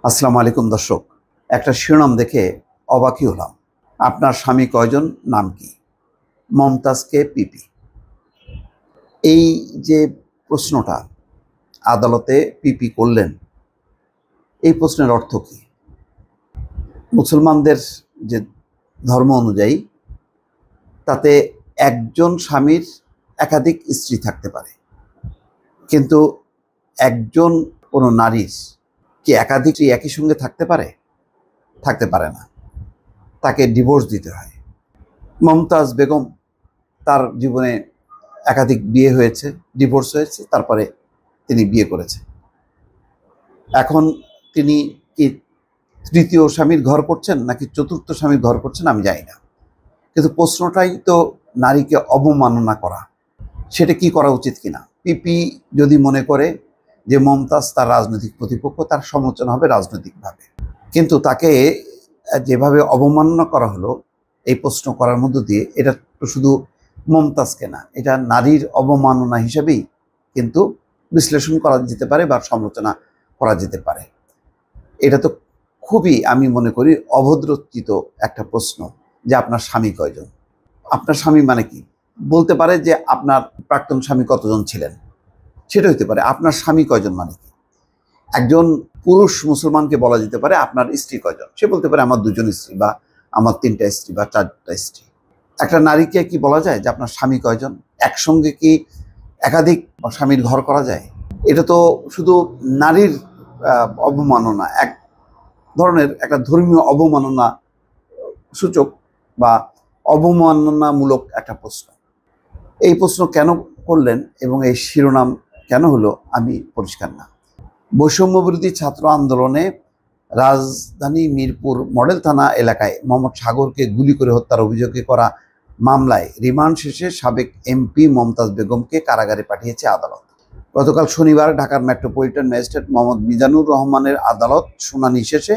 আসসালামু আলাইকুম দর্শক, একটা শিরোনাম দেখে অবাকই হলাম। আপনার স্বামী কয়জন, নাম কি? মমতাজকে পিপি। এই যে প্রশ্নটা আদালতে পিপি করলেন, এই প্রশ্নের অর্থ কি? মুসলমানদের যে ধর্ম অনুযায়ী তাতে একজন স্বামীর একাধিক স্ত্রী থাকতে পারে, কিন্তু একজন কোনো নারীর কি একাধিক স্ত্রী একই সঙ্গে থাকতে পারে? থাকতে পারে না, তাকে ডিভোর্স দিতে হয়। মমতাজ বেগম, তার জীবনে একাধিক বিয়ে হয়েছে, ডিভোর্স হয়েছে, তারপরে তিনি বিয়ে করেছে। এখন তিনি কি তৃতীয় স্বামীর ঘর করছেন নাকি চতুর্থ স্বামীর ঘর করছেন আমি জানি না, কিন্তু প্রশ্নটাই তো নারীকে অবমাননা করা। সেটা কি করা উচিত কিনা? পিপি যদি মনে করে যে মমতাজ তার রাজনৈতিক প্রতিপক্ষ, তার সমালোচনা হবে রাজনৈতিকভাবে, কিন্তু তাকে যেভাবে অবমাননা করা হলো এই প্রশ্ন করার মধ্য দিয়ে, এটা তো শুধু মমতাজকে না, এটা নারীর অবমাননা হিসেবেই কিন্তু বিশ্লেষণ করা যেতে পারে বা সমালোচনা করা যেতে পারে। এটা তো খুবই, আমি মনে করি, অভদ্রচিত একটা প্রশ্ন যে আপনার স্বামী কয়জন। আপনার স্বামী মানে কি? বলতে পারে যে আপনার প্রাক্তন স্বামী কতজন ছিলেন, সেটা হতে পারে। আপনার স্বামী কয়জন মানে কি? একজন পুরুষ মুসলমানকে বলা যেতে পারে আপনার স্ত্রী কয়জন, সে বলতে পারে আমার দুজন স্ত্রী, বা আমার তিনটা স্ত্রী, বা চারটা স্ত্রী। একটা নারীকে কি বলা যায় যে আপনার স্বামী কয়জন? একসঙ্গে কি একাধিক স্বামীর ঘর করা যায়? এটা তো শুধু নারীর অবমাননা, এক ধরনের একটা ধর্মীয় অবমাননা সূচক বা অবমাননামূলক একটা প্রশ্ন। এই প্রশ্ন কেন করলেন এবং এই শিরোনাম কেন হলো আমি পরিষ্কার না। বৈষম্যবিরোধী ছাত্র আন্দোলনে রাজধানী মিরপুর মডেল থানা এলাকায় মোহাম্মদ সাগরকে গুলি করে হত্যার অভিযোগে করা মামলায় রিমান্ড শেষে সাবেক এমপি মমতাজ বেগমকে কারাগারে পাঠিয়েছে আদালত। গতকাল শনিবার ঢাকার মেট্রোপলিটন ম্যাজিস্ট্রেট মোহাম্মদ মিজানুর রহমানের আদালত শুনানি শেষে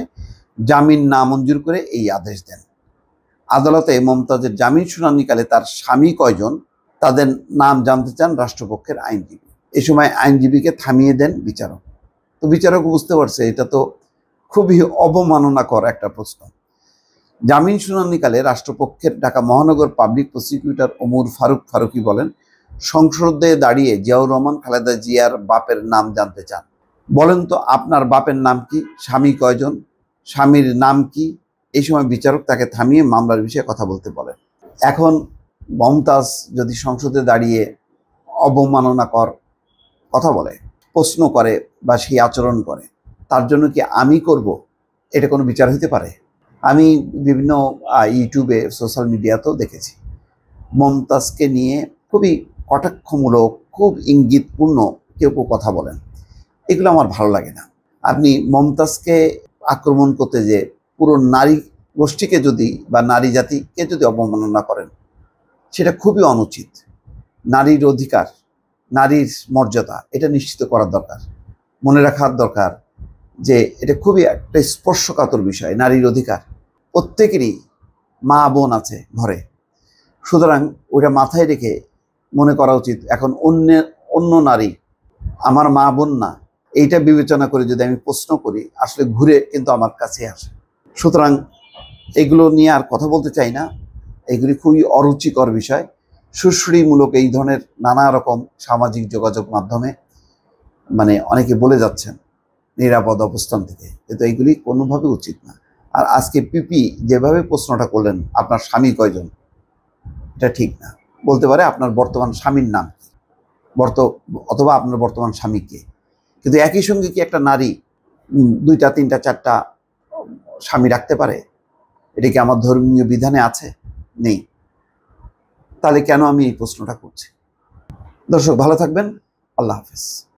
জামিন নামঞ্জুর করে এই আদেশ দেন। আদালতে মমতাজের জামিন শুনানিকালে তার স্বামী কয়জন তাদের নাম জানতে চান রাষ্ট্রপক্ষের আইনজীবী। এ সময় আইনজীবীকে থামিয়ে দেন বিচারক। তো বিচারক বুঝতে পারছে এটা তো খুবই অবমাননাকর একটা প্রশ্ন। জামিন শুনানিকালে রাষ্ট্রপক্ষের ঢাকা মহানগর পাবলিক প্রসিকিউটর ওমর ফারুকি বলেন, সংসদে দাঁড়িয়ে জিয়াউর রহমান খালেদা জিয়ার বাপের নাম জানতে চান। বলেন তো আপনার বাপের নাম কি, স্বামী কয়জন, স্বামীর নাম কি? এই সময় বিচারক তাকে থামিয়ে মামলার বিষয়ে কথা বলতে বলেন। এখন মমতাজ যদি সংসদে দাঁড়িয়ে অবমাননাকর কথা বলে, প্রশ্ন করে বা সেই আচরণ করে, তার জন্য কি আমি করব? এটা কোনো বিচার হতে পারে? আমি বিভিন্ন ইউটিউবে, সোশ্যাল মিডিয়াতেও দেখেছি মমতাজকে নিয়ে খুবই কটাক্ষমূলক, খুব ইঙ্গিতপূর্ণ কেউ কেউ কথা বলেন। এগুলো আমার ভালো লাগে না। আপনি মমতাজকে আক্রমণ করতে যে পুরো নারী গোষ্ঠীকে যদি বা নারী জাতিকে যদি অবমাননা করেন, সেটা খুবই অনুচিত। নারীর অধিকার, নারীর মর্যাদা, এটা নিশ্চিত করার দরকার। মনে রাখার দরকার যে এটা খুবই একটা স্পর্শকাতর বিষয়। নারীর অধিকার, প্রত্যেকেরই মা বোন আছে ঘরে, সুতরাং ওটা মাথায় রেখে মনে করা উচিত এখন অন্য নারী আমার মা বোন না, এইটা বিবেচনা করে যদি আমি প্রশ্ন করি, আসলে ঘুরে কিন্তু আমার কাছে আসে। সুতরাং এগুলো নিয়ে আর কথা বলতে চাই না। এগুলি খুবই অরুচিকর বিষয়। সুশ্রীমূলক এই ধরনের নানা রকম সামাজিক যোগাযোগ মাধ্যমে অনেকে বলে যাচ্ছেন নিরাপদ অবস্থান থেকে, কিন্তু এইগুলি কোনোভাবে উচিত না। আর আজকে পিপি যেভাবে প্রশ্নটা করলেন আপনার স্বামী কয়জন, এটা ঠিক না। বলতে পারে আপনার বর্তমান স্বামীর নাম কি, অথবা আপনার বর্তমান স্বামী কে। কিন্তু একই সঙ্গে কি একটা নারী দুইটা, তিনটা, চারটা স্বামী রাখতে পারে? এটা কি আমার ধর্মীয় বিধানে আছে? নেই। তাহলে কেন আমি এই প্রশ্নটা করছি? দর্শক ভালো থাকবেন। আল্লাহ হাফেজ।